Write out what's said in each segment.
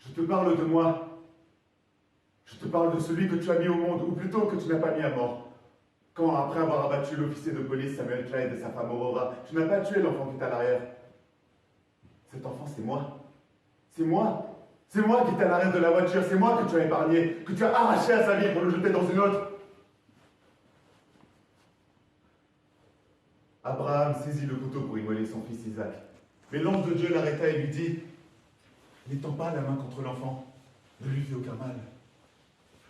Je te parle de moi. Je te parle de celui que tu as mis au monde, ou plutôt que tu n'as pas mis à mort. Quand, après avoir abattu l'officier de police Samuel Clyde et sa femme Aurora, tu n'as pas tué l'enfant qui est à l'arrière. Cet enfant, c'est moi. C'est moi. C'est moi qui étais à l'arrière de la voiture. C'est moi que tu as épargné, que tu as arraché à sa vie pour le jeter dans une autre. Abraham saisit le couteau pour immoler son fils Isaac. Mais l'ange de Dieu l'arrêta et lui dit: n'étends pas la main contre l'enfant, ne lui fais aucun mal.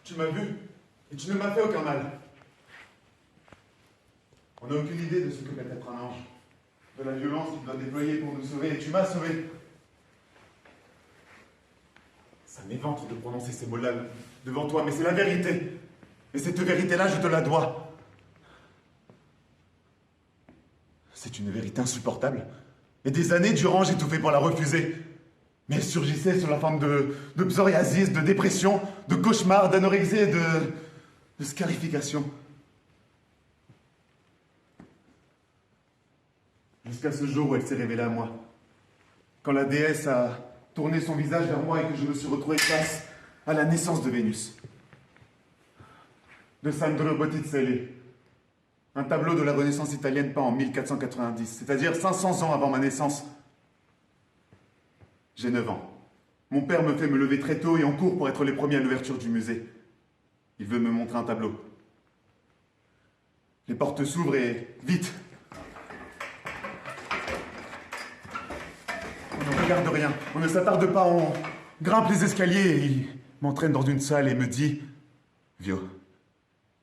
Tu m'as vu, et tu ne m'as fait aucun mal. On n'a aucune idée de ce que peut être un ange, de la violence qu'il doit déployer pour nous sauver, et tu m'as sauvé. Ça m'éventre de prononcer ces mots-là devant toi, mais c'est la vérité. Et cette vérité-là, je te la dois. C'est une vérité insupportable. Et des années durant, j'ai tout fait pour la refuser. Mais elle surgissait sous la forme de psoriasis, de dépression, de cauchemars, d'anorexie et de scarification. Jusqu'à ce jour où elle s'est révélée à moi. Quand la déesse a tourné son visage vers moi et que je me suis retrouvé face à la naissance de Vénus. De Sandro Botticelli. Un tableau de la Renaissance italienne peint en 1490, c'est-à-dire 500 ans avant ma naissance. J'ai 9 ans. Mon père me fait me lever très tôt et en cours pour être les premiers à l'ouverture du musée. Il veut me montrer un tableau. Les portes s'ouvrent et vite. On ne regarde rien, on ne s'attarde pas, on grimpe les escaliers et il m'entraîne dans une salle et me dit: Vio,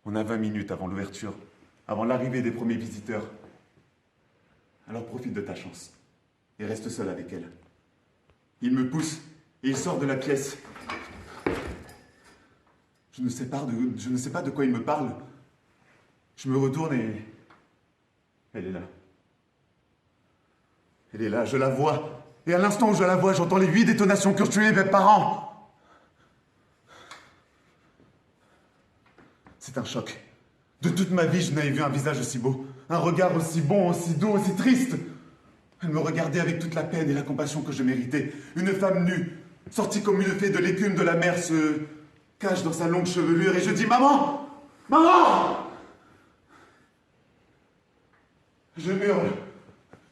on a 20 minutes avant l'ouverture, avant l'arrivée des premiers visiteurs. Alors profite de ta chance et reste seul avec elle. Il me pousse et il sort de la pièce. Je ne sais pas de quoi il me parle. Je me retourne et elle est là. Elle est là, je la vois. Et à l'instant où je la vois, j'entends les 8 détonations que tuées mes parents. C'est un choc. De toute ma vie, je n'avais vu un visage aussi beau, un regard aussi bon, aussi doux, aussi triste. Elle me regardait avec toute la peine et la compassion que je méritais. Une femme nue, sortie comme une fée de l'écume de la mer, se cache dans sa longue chevelure et je dis: Maman! Maman! Je hurle.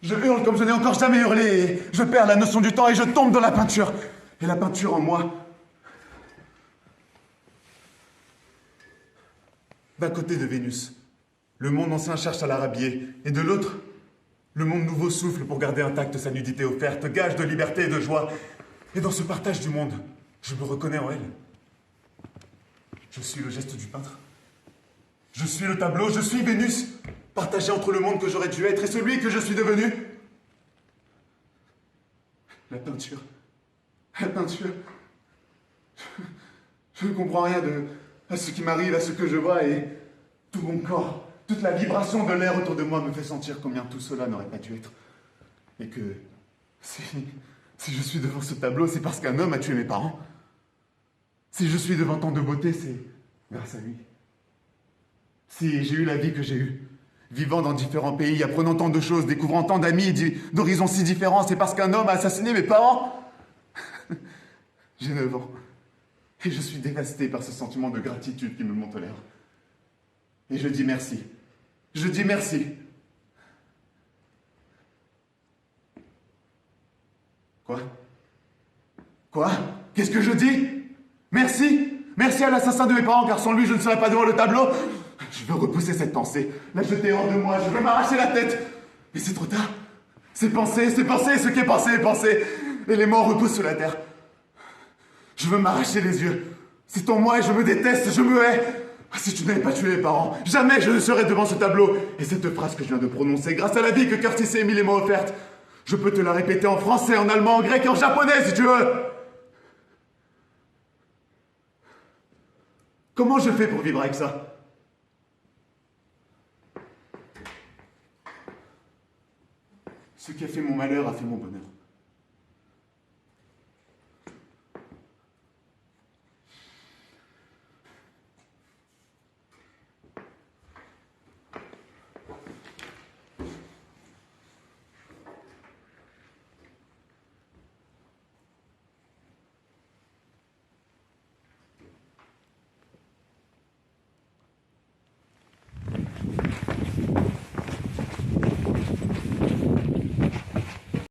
Je hurle comme je n'ai encore jamais hurlé et je perds la notion du temps et je tombe dans la peinture. Et la peinture en moi. D'un côté de Vénus, le monde ancien cherche à la rhabiller, et de l'autre, le monde nouveau souffle pour garder intacte sa nudité offerte, gage de liberté et de joie. Et dans ce partage du monde, je me reconnais en elle. Je suis le geste du peintre. Je suis le tableau, je suis Vénus, partagé entre le monde que j'aurais dû être et celui que je suis devenu. La peinture. La peinture. Je ne comprends rien à ce qui m'arrive, à ce que je vois, et tout mon corps, toute la vibration de l'air autour de moi me fait sentir combien tout cela n'aurait pas dû être. Et que si je suis devant ce tableau, c'est parce qu'un homme a tué mes parents. Si je suis devant tant de beauté, c'est grâce à lui. Si j'ai eu la vie que j'ai eue, vivant dans différents pays, apprenant tant de choses, découvrant tant d'amis d'horizons si différents, c'est parce qu'un homme a assassiné mes parents. J'ai 9 ans. Et je suis dévasté par ce sentiment de gratitude qui me monte aux lèvres. Et je dis merci. Je dis merci. Quoi? Quoi? Qu'est-ce que je dis? Merci? Merci à l'assassin de mes parents, car sans lui, je ne serais pas devant le tableau. Je veux repousser cette pensée, la jeter hors de moi, je veux m'arracher la tête. Mais c'est trop tard. C'est pensé, ce qui est pensé est pensé. Et les morts repoussent sous la terre. Je veux m'arracher les yeux. C'est en moi et je me déteste, je me hais. Si tu n'avais pas tué mes parents, jamais je ne serais devant ce tableau. Et cette phrase que je viens de prononcer, grâce à la vie que Curtis et Emily m'ont offerte, je peux te la répéter en français, en allemand, en grec et en japonais si tu veux. Comment je fais pour vivre avec ça? Ce qui a fait mon malheur a fait mon bonheur.